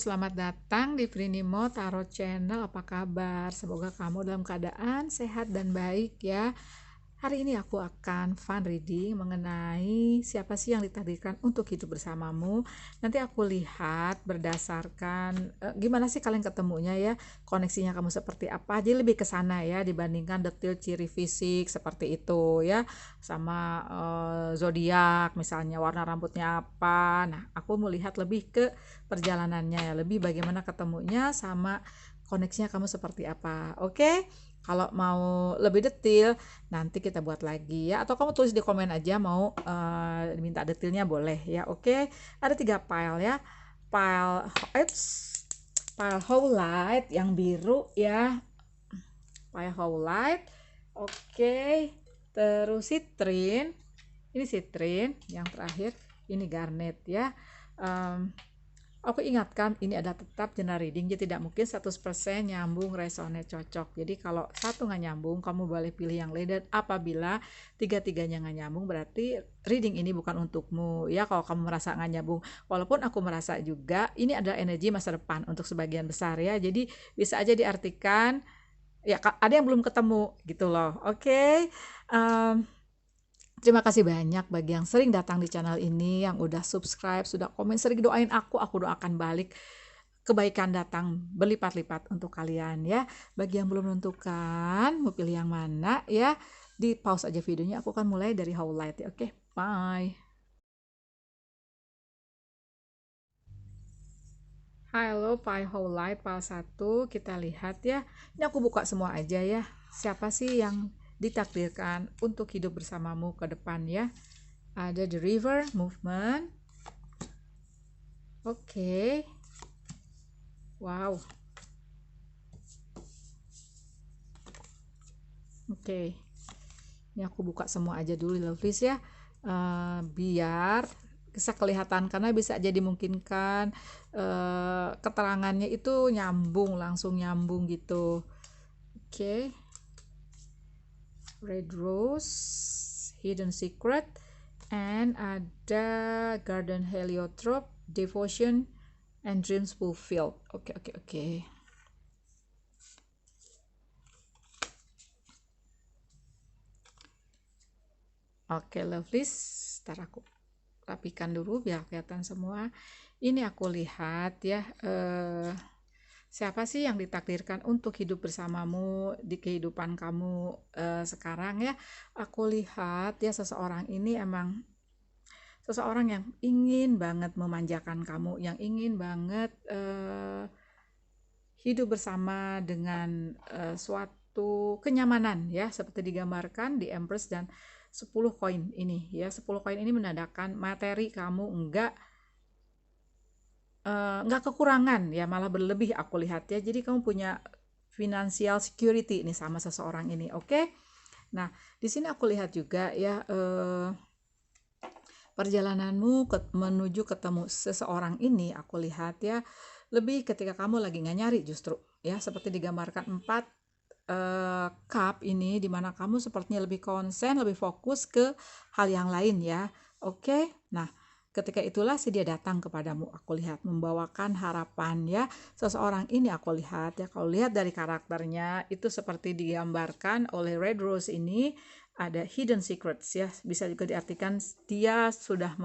selamat datang di Prinimo Tarot Channel. Apa kabar? Semoga kamu dalam keadaan sehat dan baik ya. Hari ini aku akan fun reading mengenai siapa sih yang ditakdirkan untuk hidup bersamamu. Nanti aku lihat berdasarkan gimana sih kalian ketemunya ya, koneksinya kamu seperti apa. Jadi lebih ke sana ya dibandingkan detail ciri fisik seperti itu ya, sama zodiak misalnya warna rambutnya apa. Nah, aku mau lihat lebih ke perjalanannya ya, lebih bagaimana ketemunya sama koneksinya kamu seperti apa. Oke? Kalau mau lebih detail nanti kita buat lagi ya, atau kamu tulis di komen aja mau diminta detailnya boleh ya. Oke, ada 3 pile ya. Pile whole light yang biru ya, pile whole light. Oke, terus citrin, ini citrin yang terakhir, ini garnet ya. Aku ingatkan ini ada tetap general reading, jadi tidak mungkin 100% nyambung, resonate, cocok. Jadi kalau satu nggak nyambung, kamu boleh pilih yang lain. Dan apabila tiga-tiganya nggak nyambung, berarti reading ini bukan untukmu. Ya, kalau kamu merasa nggak nyambung, walaupun aku merasa juga ini adalah energi masa depan untuk sebagian besar ya. Jadi bisa aja diartikan ya ada yang belum ketemu gitu loh. Oke. Terima kasih banyak bagi yang sering datang di channel ini, yang udah subscribe, sudah komen, sering doain aku doakan balik. Kebaikan datang berlipat-lipat untuk kalian ya. Bagi yang belum menentukan mau pilih yang mana ya, di pause aja videonya, aku akan mulai dari whole light ya. Oke, bye. Halo, Pi Whole Light, Pile 1, kita lihat ya. Ini aku buka semua aja ya. Siapa sih yang ditakdirkan untuk hidup bersamamu ke depan ya? Ada the river movement. Oke. Wow. Oke. Ini aku buka semua aja dulu lovelies ya. Biar bisa kelihatan, karena bisa jadi dimungkinkan keterangannya itu nyambung, langsung nyambung gitu. Oke. Red Rose, Hidden Secret, and ada Garden Heliotrope, Devotion, and Dreams Fulfilled. Oke. Oke, lovelies, ntar aku rapikan dulu biar kelihatan semua. Ini aku lihat ya, siapa sih yang ditakdirkan untuk hidup bersamamu di kehidupan kamu sekarang ya. Aku lihat ya, seseorang ini emang seseorang yang ingin banget memanjakan kamu, yang ingin banget hidup bersama dengan suatu kenyamanan ya, seperti digambarkan di Empress dan 10 koin ini ya. 10 koin ini menandakan materi kamu enggak kekurangan ya, malah berlebih aku lihat ya. Jadi kamu punya financial security ini sama seseorang ini. Oke. Nah, di sini aku lihat juga ya, perjalananmu menuju ketemu seseorang ini, aku lihat ya, lebih ketika kamu lagi nggak nyari justru ya, seperti digambarkan 4 cup ini, dimana kamu sepertinya lebih konsen, lebih fokus ke hal yang lain ya. Oke. Nah, ketika itulah si dia datang kepadamu, aku lihat membawakan harapan ya. Seseorang ini aku lihat ya, kalau lihat dari karakternya itu seperti digambarkan oleh Red Rose ini, ada hidden secrets ya. Bisa juga diartikan dia sudah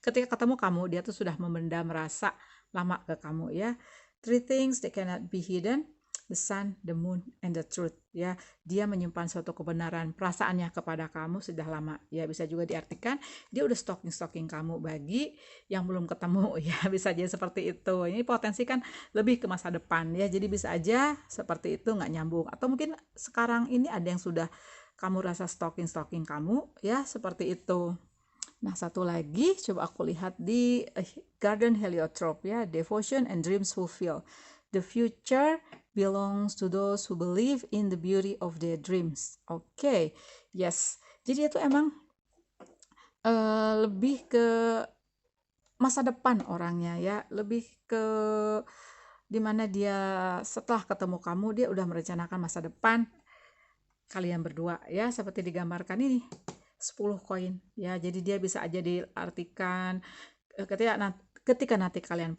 ketika ketemu kamu, dia tuh sudah memendam rasa lama ke kamu ya. 3 things that cannot be hidden: the sun, the moon, and the truth ya. Dia menyimpan suatu kebenaran perasaannya kepada kamu sudah lama ya. Bisa juga diartikan dia udah stalking kamu. Bagi yang belum ketemu ya, bisa jadi seperti itu. Ini potensi kan lebih ke masa depan ya, jadi bisa aja seperti itu, nggak nyambung. Atau mungkin sekarang ini ada yang sudah kamu rasa stalking kamu ya, seperti itu. Nah, satu lagi coba aku lihat di Garden Heliotrope ya, Devotion and Dreams Fulfilled. The future belongs to those who believe in the beauty of their dreams. Oke. Yes. Jadi itu emang lebih ke masa depan orangnya ya, lebih ke dimana dia setelah ketemu kamu, dia udah merencanakan masa depan kalian berdua ya, seperti digambarkan ini 10 koin ya. Jadi dia bisa aja diartikan ketika ketika nanti kalian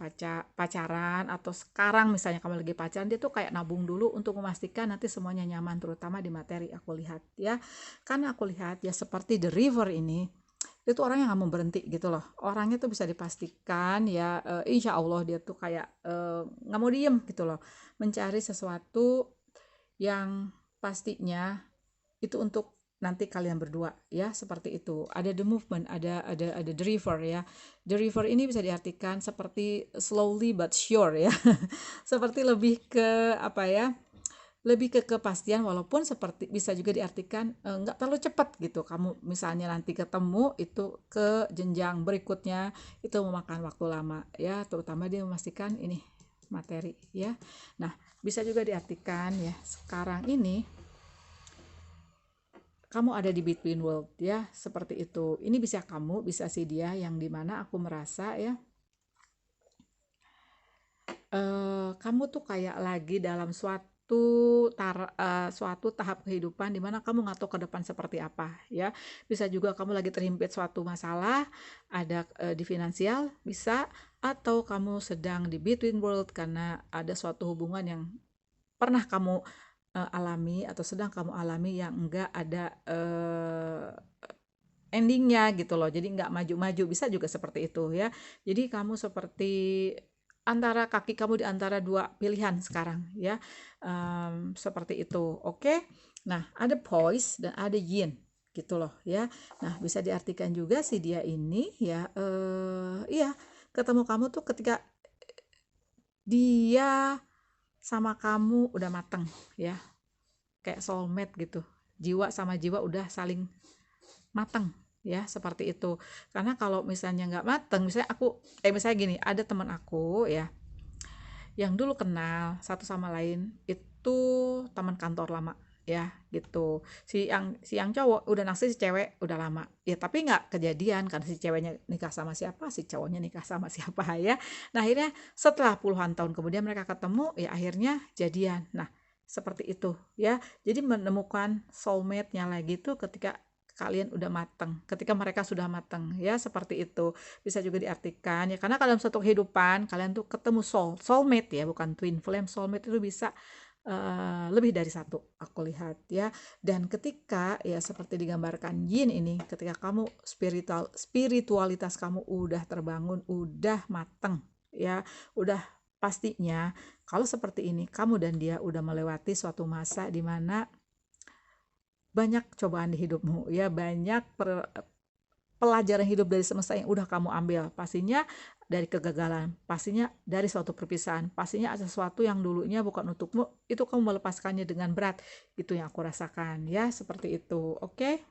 pacaran atau sekarang misalnya kamu lagi pacaran, dia tuh kayak nabung dulu untuk memastikan nanti semuanya nyaman, terutama di materi aku lihat ya. Karena aku lihat ya seperti The River ini, itu orangnya nggak mau berhenti gitu loh. Orangnya tuh bisa dipastikan ya, insya Allah dia tuh kayak nggak mau diem gitu loh, mencari sesuatu yang pastinya itu untuk nanti kalian berdua ya, seperti itu. Ada the movement, ada the river ya. The river ini bisa diartikan seperti slowly but sure ya. Seperti lebih ke apa ya, lebih ke kepastian, walaupun seperti bisa juga diartikan nggak terlalu cepat gitu. Kamu misalnya nanti ketemu itu ke jenjang berikutnya itu memakan waktu lama ya, terutama dia memastikan ini materi ya. Nah, bisa juga diartikan ya sekarang ini kamu ada di between world ya, seperti itu. Ini bisa kamu, bisa si dia, yang dimana aku merasa ya kamu tuh kayak lagi dalam suatu tahap kehidupan di mana kamu nggak tahu ke depan seperti apa ya. Bisa juga kamu lagi terhimpit suatu masalah, ada di finansial bisa, atau kamu sedang di between world karena ada suatu hubungan yang pernah kamu alami atau sedang kamu alami yang enggak ada endingnya gitu loh, jadi nggak maju-maju, bisa juga seperti itu ya. Jadi kamu seperti antara kaki kamu di antara dua pilihan sekarang ya. Seperti itu, oke. Nah, ada poise dan ada yin gitu loh ya. Nah, bisa diartikan juga si dia ini ya, iya, ketemu kamu tuh ketika dia sama kamu udah mateng ya, kayak soulmate gitu, jiwa sama jiwa udah saling mateng ya, seperti itu. Karena kalau misalnya nggak mateng, misalnya misalnya gini, ada teman aku ya yang dulu kenal satu sama lain, itu teman kantor lama ya gitu. Si yang cowok udah naksir si cewek udah lama ya, tapi nggak kejadian karena si ceweknya nikah sama siapa, si cowoknya nikah sama siapa ya. Nah, akhirnya setelah puluhan tahun kemudian mereka ketemu ya, akhirnya jadian. Nah, seperti itu ya. Jadi menemukan soulmate-nya lagi tuh ketika kalian udah mateng, ketika mereka sudah mateng ya, seperti itu. Bisa juga diartikan ya, karena dalam satu kehidupan kalian tuh ketemu soulmate ya, bukan twin flame. Soulmate itu bisa lebih dari satu, aku lihat ya. Dan ketika ya seperti digambarkan yin ini, ketika kamu spiritualitas kamu udah terbangun, udah mateng ya, udah pastinya kalau seperti ini kamu dan dia udah melewati suatu masa di mana banyak cobaan di hidupmu ya, banyak pelajaran hidup dari semesta yang udah kamu ambil, pastinya dari kegagalan, pastinya dari suatu perpisahan, pastinya ada sesuatu yang dulunya bukan untukmu, itu kamu melepaskannya dengan berat. Itu yang aku rasakan ya, seperti itu. Oke,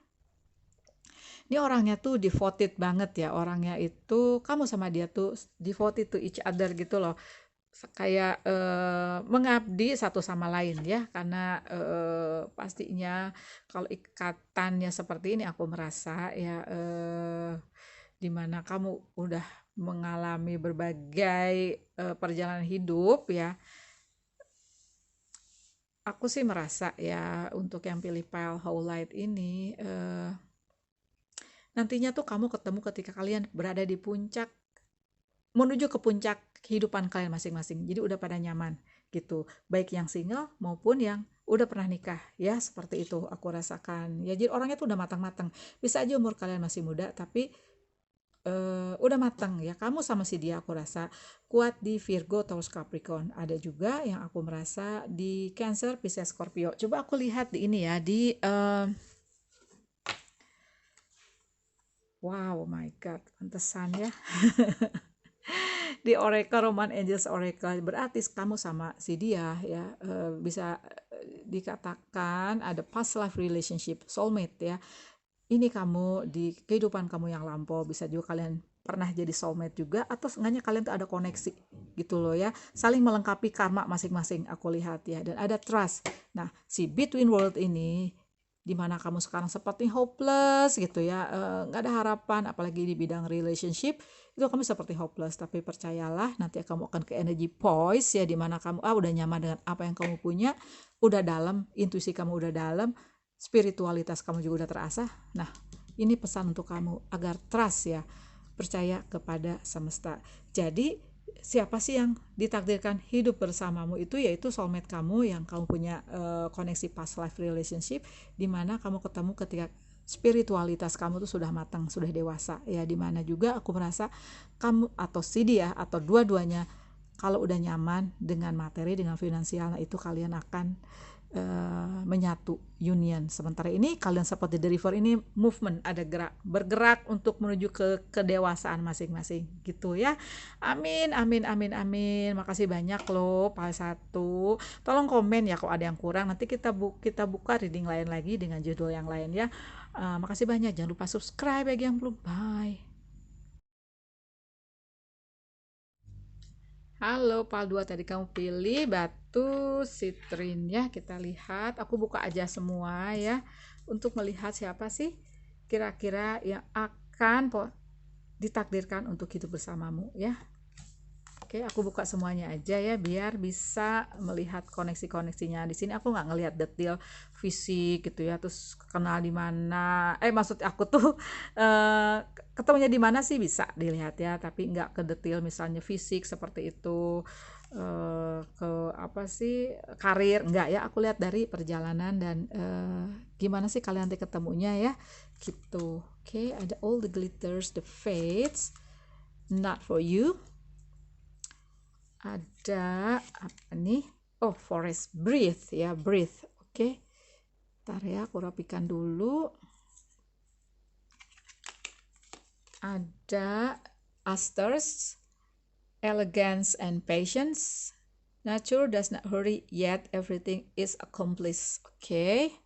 ini orangnya tuh devoted banget ya, orangnya itu kamu sama dia tuh devoted to each other gitu loh, kayak mengabdi satu sama lain ya, karena pastinya kalau ikatannya seperti ini aku merasa ya, dimana kamu udah mengalami berbagai perjalanan hidup ya. Aku sih merasa ya, untuk yang pilih pile whole light ini nantinya tuh kamu ketemu ketika kalian berada di puncak, menuju ke puncak kehidupan kalian masing-masing. Jadi udah pada nyaman gitu. Baik yang single maupun yang udah pernah nikah ya, seperti itu aku rasakan. Ya, jadi orangnya tuh udah matang-matang. Bisa aja umur kalian masih muda tapi udah matang ya. Kamu sama si dia aku rasa kuat di Virgo, Taurus, Capricorn. Ada juga yang aku merasa di Cancer, Pisces, Scorpio. Coba aku lihat di ini ya, di wow, my God, pantesan ya. Di Oracle, Roman Angels Oracle, berarti kamu sama si dia ya, bisa dikatakan ada past life relationship, soulmate ya. Ini kamu di kehidupan kamu yang lampau, bisa juga kalian pernah jadi soulmate juga, atau seenggaknya kalian tuh ada koneksi gitu loh ya, saling melengkapi karma masing-masing aku lihat ya. Dan ada trust. Nah, si between world ini dimana kamu sekarang seperti hopeless gitu ya, nggak ada harapan apalagi di bidang relationship, itu kamu seperti hopeless. Tapi percayalah, nanti kamu akan ke energy poise ya, dimana kamu udah nyaman dengan apa yang kamu punya, udah dalam, intuisi kamu udah dalam, spiritualitas kamu juga udah terasa. Nah, ini pesan untuk kamu agar trust ya, percaya kepada semesta. Jadi siapa sih yang ditakdirkan hidup bersamamu itu, yaitu soulmate kamu yang kamu punya koneksi past life relationship, di mana kamu ketemu ketika spiritualitas kamu tuh sudah matang, sudah dewasa ya, di mana juga aku merasa kamu atau si dia atau dua-duanya kalau udah nyaman dengan materi, dengan finansial, nah itu kalian akan menyatu, union. Sementara ini kalian seperti the river ini movement, ada bergerak untuk menuju ke kedewasaan masing-masing gitu ya. Amin, amin, amin, amin. Makasih banyak loh Pak Satu. Tolong komen ya kalau ada yang kurang. Nanti kita buka reading lain lagi dengan judul yang lain ya. Makasih banyak. Jangan lupa subscribe bagi yang belum. Bye. Halo, Pal 2 tadi kamu pilih batu sitrin ya. Kita lihat, aku buka aja semua ya untuk melihat siapa sih kira-kira yang akan ditakdirkan untuk hidup bersamamu ya. Oke, aku buka semuanya aja ya biar bisa melihat koneksi-koneksinya. Di sini aku nggak ngelihat detail fisik gitu ya, terus kenal di mana. Maksud aku tuh ketemunya di mana sih bisa dilihat ya, tapi nggak ke detail misalnya fisik seperti itu, ke apa sih karir nggak ya. Aku lihat dari perjalanan dan gimana sih kalian nanti ketemunya ya, gitu. Oke, ada all the glitters, the fates, not for you. Ada apa nih? Oh, forest, breathe ya, breathe. Oke. Ntar ya, aku rapikan dulu. Ada asters, elegance and patience. Nature does not hurry, yet everything is accomplished. Oke.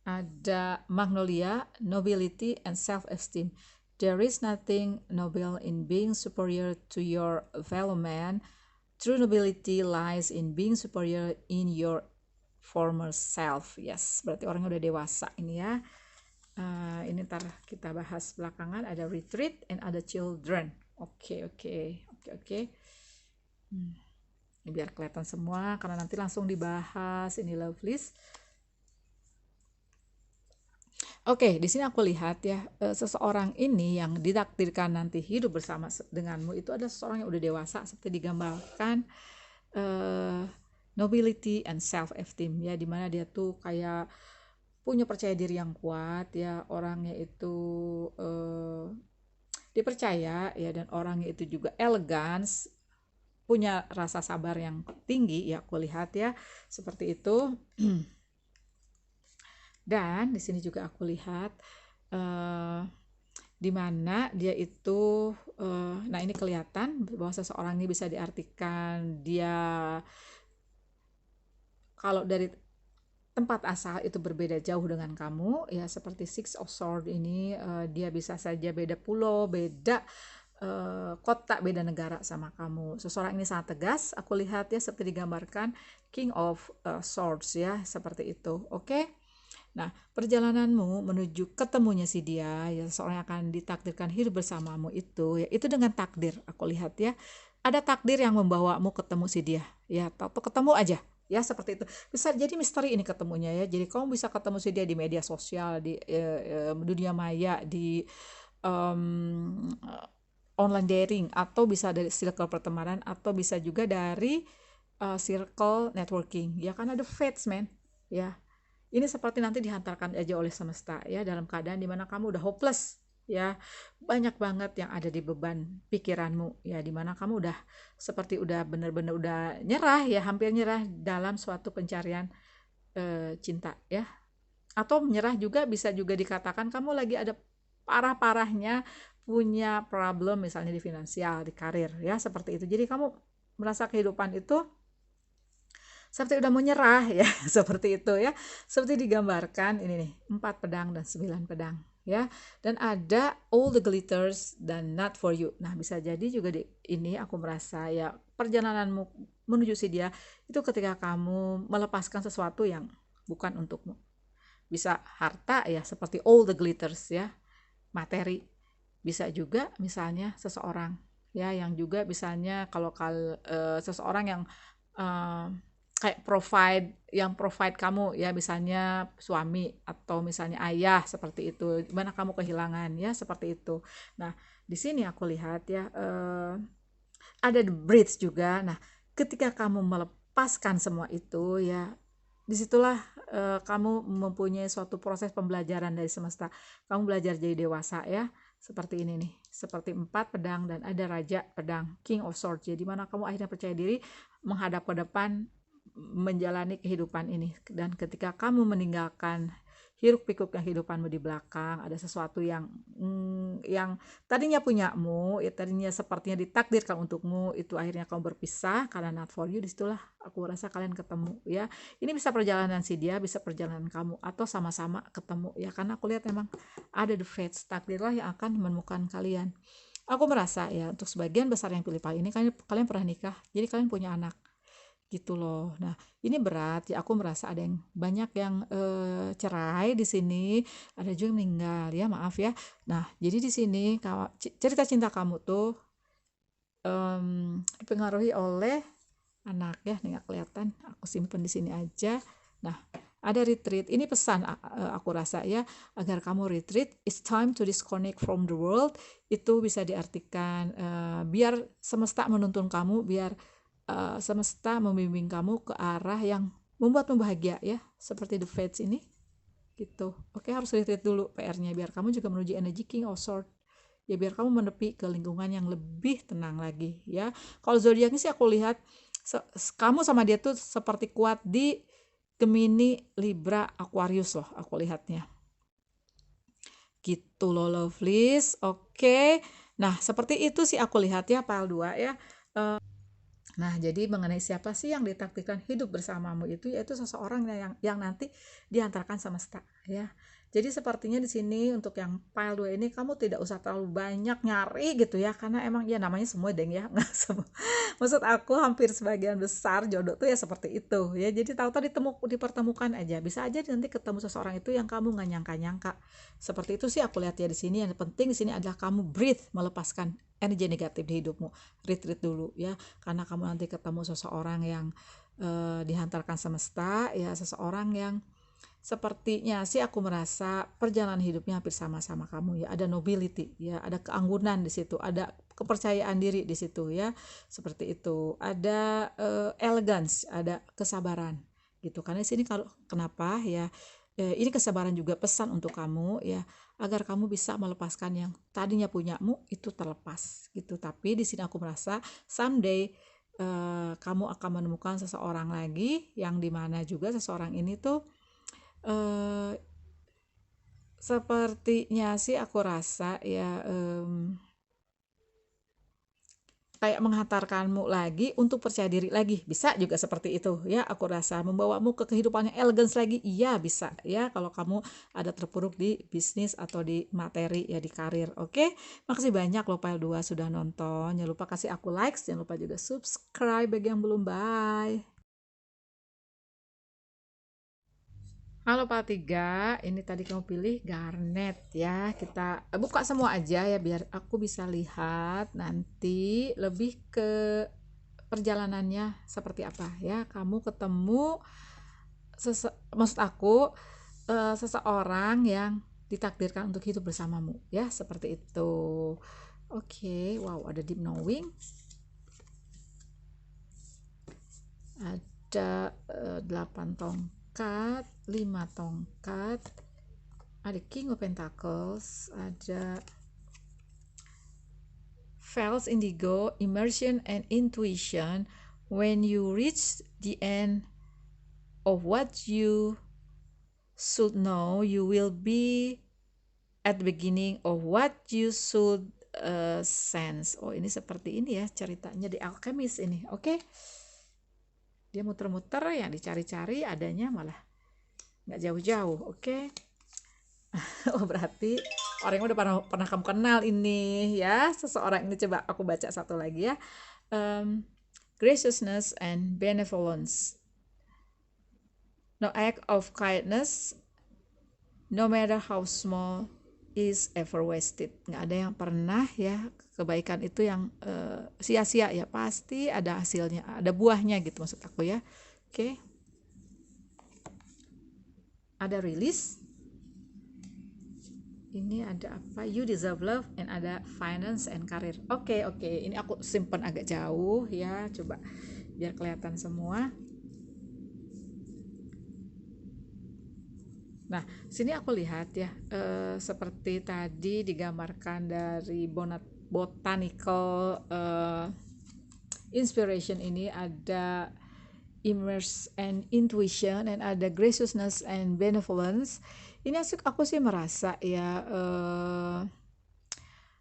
Ada magnolia, nobility and self-esteem. There is nothing noble in being superior to your fellow man. True nobility lies in being superior in your former self. Yes, berarti orangnya udah dewasa ini ya. Ini ntar kita bahas belakangan. Ada retreat and ada children. Oke. Ini biar kelihatan semua karena nanti langsung dibahas ini love list. Oke, di sini aku lihat ya, seseorang ini yang ditakdirkan nanti hidup bersama denganmu itu adalah seseorang yang udah dewasa seperti digambarkan, nobility and self-esteem ya, dimana dia tuh kayak punya percaya diri yang kuat ya, orangnya itu dipercaya ya, dan orangnya itu juga elegans, punya rasa sabar yang tinggi ya, aku lihat ya seperti itu. Dan di sini juga aku lihat di mana dia itu nah ini kelihatan bahwa seseorang ini bisa diartikan dia kalau dari tempat asal itu berbeda jauh dengan kamu ya, seperti Six of Swords ini dia bisa saja beda pulau, beda kota, beda negara sama kamu. Seseorang ini sangat tegas, aku lihat ya seperti digambarkan King of Swords ya, seperti itu. Oke. Nah, perjalananmu menuju ketemunya si dia, ya seorang yang akan ditakdirkan hidup bersamamu itu, ya itu dengan takdir. Aku lihat ya, ada takdir yang membawamu ketemu si dia, ya atau ketemu aja, ya seperti itu. Bisa jadi misteri ini ketemunya ya. Jadi kamu bisa ketemu si dia di media sosial, di dunia maya, di online dating, atau bisa dari circle pertemanan, atau bisa juga dari circle networking. Ya kan ada fates man, ya. Ini seperti nanti dihantarkan aja oleh semesta ya, dalam keadaan dimana kamu udah hopeless ya, banyak banget yang ada di beban pikiranmu ya, dimana kamu udah seperti udah bener-bener udah nyerah ya, hampir nyerah dalam suatu pencarian cinta ya, atau menyerah juga bisa juga dikatakan kamu lagi ada parah-parahnya punya problem misalnya di finansial, di karir ya, seperti itu. Jadi kamu merasa kehidupan itu seperti udah mau nyerah ya, seperti itu ya, seperti digambarkan ini nih, 4 pedang dan 9 pedang ya, dan ada all the glitters dan not for you. Nah, bisa jadi juga ini aku merasa ya, perjalananmu menuju si dia itu ketika kamu melepaskan sesuatu yang bukan untukmu. Bisa harta ya, seperti all the glitters ya, materi. Bisa juga misalnya seseorang ya, yang juga misalnya kalau seseorang yang kayak yang provide kamu ya, misalnya suami atau misalnya ayah seperti itu, dimana kamu kehilangan ya seperti itu. Nah di sini aku lihat ya, ada the bridge juga. Nah ketika kamu melepaskan semua itu ya, disitulah kamu mempunyai suatu proses pembelajaran dari semesta. Kamu belajar jadi dewasa ya, seperti ini nih, seperti 4 pedang dan ada raja pedang, King of Swords. Jadi mana kamu akhirnya percaya diri menghadap ke depan, menjalani kehidupan ini. Dan ketika kamu meninggalkan hiruk pikuknya kehidupanmu di belakang, ada sesuatu yang tadinya punyamu, ya tadinya sepertinya ditakdirkan untukmu, itu akhirnya kamu berpisah karena not for you. Disitulah aku rasa kalian ketemu ya. Ini bisa perjalanan si dia, bisa perjalanan kamu, atau sama-sama ketemu ya, karena aku lihat memang ada the fates, takdirlah yang akan menemukan kalian. Aku merasa ya, untuk sebagian besar yang pilih ini kalian pernah nikah, jadi kalian punya anak gitu loh. Nah, ini berat ya, aku merasa ada yang banyak yang cerai di sini, ada juga yang meninggal ya, maaf ya. Nah, jadi di sini cerita cinta kamu tuh dipengaruhi oleh anak ya, nih nggak kelihatan, aku simpen di sini aja. Nah, ada retreat. Ini pesan aku rasa ya, agar kamu retreat. It's time to disconnect from the world. Itu bisa diartikan biar semesta menuntun kamu, biar semesta membimbing kamu ke arah yang membuatmu bahagia ya, seperti the fates ini gitu. Oke, harus retreat dulu PR-nya biar kamu juga menuju energi King of Swords ya, biar kamu menepi ke lingkungan yang lebih tenang lagi ya. Kalau zodiaknya sih aku lihat kamu sama dia tuh seperti kuat di Gemini, Libra, Aquarius loh, aku lihatnya gitu loh lovelies. Oke, nah seperti itu sih aku lihat ya, pile 2 ya. Nah, jadi mengenai siapa sih yang ditakdirkan hidup bersamamu itu, yaitu seseorang yang nanti diantarkan semesta ya. Jadi sepertinya di sini untuk yang pile 2 ini kamu tidak usah terlalu banyak nyari gitu ya, karena emang ya namanya semua deng ya, nggak semua. Maksud aku hampir sebagian besar jodoh tuh ya seperti itu ya. Jadi tahu-tahu dipertemukan aja, bisa aja nanti ketemu seseorang itu yang kamu nggak nyangka-nyangka. Seperti itu sih aku lihat ya di sini. Yang penting di sini adalah kamu breathe, melepaskan energi negatif di hidupmu. Retreat dulu ya, karena kamu nanti ketemu seseorang yang dihantarkan semesta ya, seseorang yang sepertinya sih aku merasa perjalanan hidupnya hampir sama-sama kamu ya, ada nobility ya, ada keanggunan di situ, ada kepercayaan diri di situ ya, seperti itu, ada elegance, ada kesabaran gitu. Karena di sini kalau kenapa ya, ini kesabaran juga pesan untuk kamu ya, agar kamu bisa melepaskan yang tadinya punyamu itu terlepas gitu. Tapi di sini aku merasa someday kamu akan menemukan seseorang lagi yang dimana juga seseorang ini tuh sepertinya sih aku rasa ya, kayak menghantarkanmu lagi untuk percaya diri lagi, bisa juga seperti itu ya, aku rasa membawamu ke kehidupan yang elegance lagi, iya bisa ya, kalau kamu ada terpuruk di bisnis atau di materi ya, di karir. Oke, makasih banyak loh Pile 2 sudah nonton, jangan lupa kasih aku likes, jangan lupa juga subscribe bagi yang belum. Bye. Halo Pak Tiga, ini tadi kamu pilih Garnet ya. Kita buka semua aja ya biar aku bisa lihat nanti lebih ke perjalanannya seperti apa ya. Kamu ketemu maksud aku seseorang yang ditakdirkan untuk hidup bersamamu ya, seperti itu. Oke, wow, ada deep knowing. Ada 8 tongkat, 5 tongkat, ada King of Pentacles, ada False Indigo, Immersion and Intuition. When you reach the end of what you should know, you will be at the beginning of what you should sense. Oh, ini seperti ini ya ceritanya di Alchemist ini. Oke. Dia muter-muter, yang dicari-cari adanya malah nggak jauh-jauh. Oke. Oh, berarti orang yang udah pernah kamu kenal ini ya, seseorang ini. Coba aku baca satu lagi ya. Graciousness and benevolence. No act of kindness, no matter how small, is ever wasted. Nggak ada yang pernah ya kebaikan itu yang sia-sia ya, pasti ada hasilnya, ada buahnya gitu maksud aku ya. Oke. Ada release. Ini ada apa? You deserve love, and ada finance and career. Oke, oke. Ini aku simpan agak jauh ya, coba biar kelihatan semua. Nah, sini aku lihat ya, seperti tadi digambarkan dari botanical inspiration ini ada immerse and intuition, and ada graciousness and benevolence. Ini aku sih merasa ya,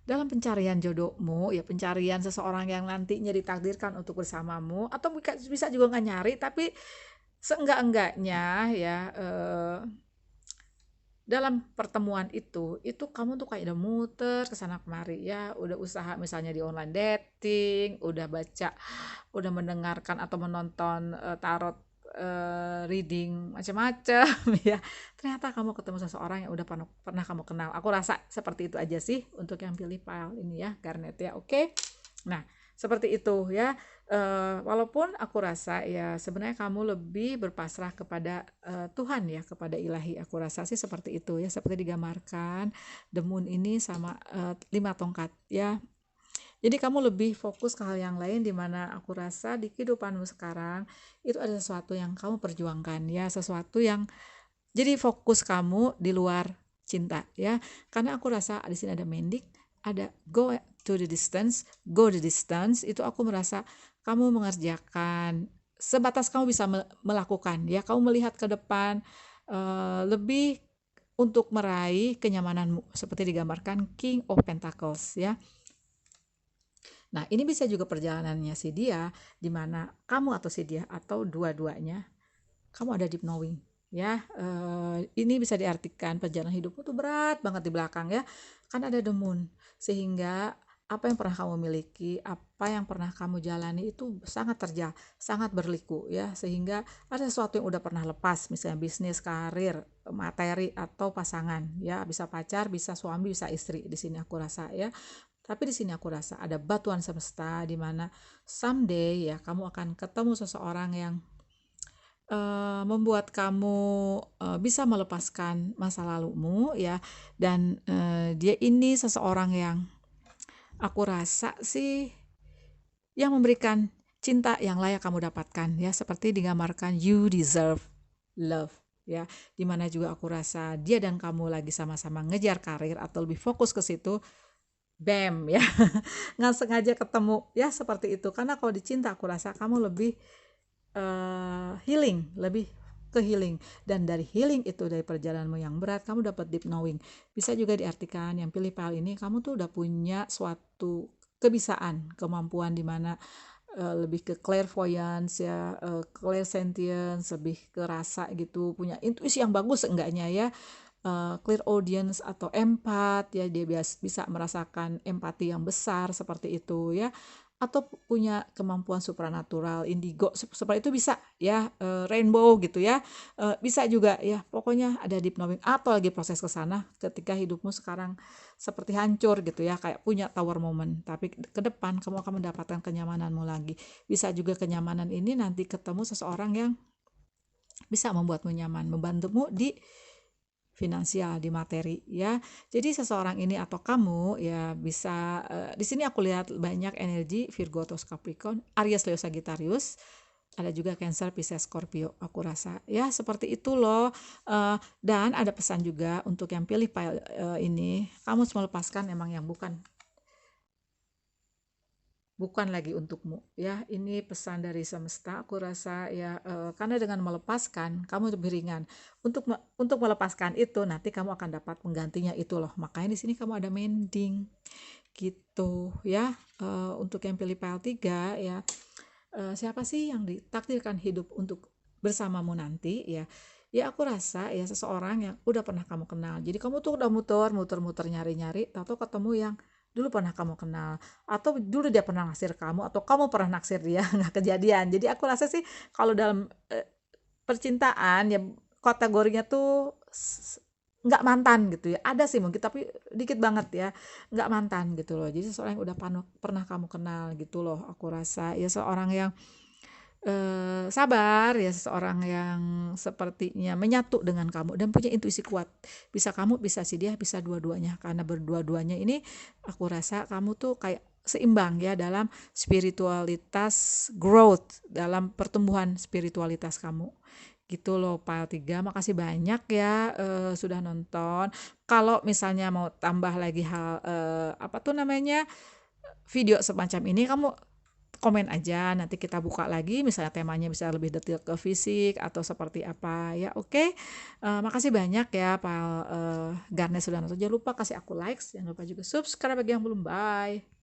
dalam pencarian jodohmu ya, pencarian seseorang yang nantinya ditakdirkan untuk bersamamu, atau bisa juga nggak nyari, tapi seenggak-enggaknya ya, dalam pertemuan itu kamu tuh kayak udah muter kesana kemari ya, udah usaha misalnya di online dating, udah baca, udah mendengarkan atau menonton tarot, reading macam-macam ya. Ternyata kamu ketemu seseorang yang udah pernah kamu kenal. Aku rasa seperti itu aja sih untuk yang pilih file ini ya, Garnet ya. Oke. Nah, seperti itu ya. Walaupun aku rasa ya sebenarnya kamu lebih berpasrah kepada Tuhan ya, kepada ilahi. Aku rasa sih seperti itu ya, seperti digambarkan the moon ini sama 5 tongkat ya. Jadi kamu lebih fokus ke hal yang lain, di mana aku rasa di kehidupanmu sekarang itu ada sesuatu yang kamu perjuangkan ya, sesuatu yang jadi fokus kamu di luar cinta ya. Karena aku rasa di sini ada mending, ada go the distance, itu aku merasa kamu mengerjakan sebatas kamu bisa melakukan ya. Kamu melihat ke depan, lebih untuk meraih kenyamananmu, seperti digambarkan King of Pentacles ya. Nah, ini bisa juga perjalanannya si dia, di mana kamu atau si dia atau dua-duanya kamu ada deep knowing ya. Ini bisa diartikan perjalanan hidupmu tuh berat banget di belakang ya, kan ada the moon, sehingga apa yang pernah kamu miliki, apa yang pernah kamu jalani itu sangat berliku ya, sehingga ada sesuatu yang udah pernah lepas, misalnya bisnis, karir, materi, atau pasangan ya, bisa pacar, bisa suami, bisa istri di sini aku rasa ya. Tapi di sini aku rasa ada batuan semesta, di mana someday ya kamu akan ketemu seseorang yang membuat kamu bisa melepaskan masa lalumu ya. Dan dia ini seseorang yang aku rasa sih yang memberikan cinta yang layak kamu dapatkan ya, seperti digambarkan you deserve love ya, dimana juga aku rasa dia dan kamu lagi sama-sama ngejar karir atau lebih fokus ke situ. Bam ya, nggak sengaja ketemu ya, seperti itu. Karena kalau dicinta aku rasa kamu lebih healing, lebih ke healing, dan dari healing itu, dari perjalananmu yang berat, kamu dapat deep knowing. Bisa juga diartikan yang pilih file ini, kamu tuh udah punya suatu kebisaan, kemampuan di mana lebih ke clairvoyance ya, clairsentience, lebih ke rasa gitu, punya intuisi yang bagus enggaknya ya, clear audience atau empat ya, dia bisa merasakan empati yang besar seperti itu ya, atau punya kemampuan supranatural, indigo seperti itu bisa ya, rainbow gitu ya, bisa juga ya, pokoknya ada deep knowing atau lagi proses ke sana ketika hidupmu sekarang seperti hancur gitu ya, kayak punya tower moment, tapi ke depan kamu akan mendapatkan kenyamananmu lagi. Bisa juga kenyamanan ini nanti ketemu seseorang yang bisa membuatmu nyaman, membantumu di finansial, di materi ya. Jadi seseorang ini atau kamu ya bisa, di sini aku lihat banyak energi Virgo atau Capricorn, Aries, Leo, Sagittarius, ada juga Cancer, Pisces, Scorpio. Aku rasa ya seperti itu loh. Dan ada pesan juga untuk yang pilih file ini, kamu harus melepaskan emang yang bukan lagi untukmu ya. Ini pesan dari semesta, aku rasa ya, karena dengan melepaskan kamu lebih ringan. Untuk melepaskan itu nanti kamu akan dapat penggantinya itu loh, makanya di sini kamu ada mending gitu ya. Untuk yang pilih file 3 ya, siapa sih yang ditakdirkan hidup untuk bersamamu nanti ya. Ya aku rasa ya seseorang yang udah pernah kamu kenal, jadi kamu tuh udah muter-muter nyari-nyari, tahu ketemu yang dulu pernah kamu kenal, atau dulu dia pernah naksir kamu, atau kamu pernah naksir dia, nggak kejadian. Jadi aku rasa sih kalau dalam percintaan ya, kategorinya tuh nggak mantan gitu ya, ada sih mungkin tapi dikit banget ya, nggak mantan gitu loh. Jadi seseorang yang udah pernah kamu kenal gitu loh, aku rasa ya, seorang yang sabar ya, seseorang yang sepertinya menyatu dengan kamu dan punya intuisi kuat. Bisa kamu, bisa si dia, bisa dua-duanya. Karena berdua-duanya ini aku rasa kamu tuh kayak seimbang ya dalam spiritualitas growth, dalam pertumbuhan spiritualitas kamu. Gitu loh Pile 3. Makasih banyak ya sudah nonton. Kalau misalnya mau tambah lagi hal apa tuh namanya video semacam ini, kamu komen aja, nanti kita buka lagi misalnya temanya bisa lebih detail ke fisik atau seperti apa ya. Oke. Makasih banyak ya Pak Garnes sudah nonton. Jangan lupa kasih aku likes, jangan lupa juga subscribe bagi yang belum. Bye.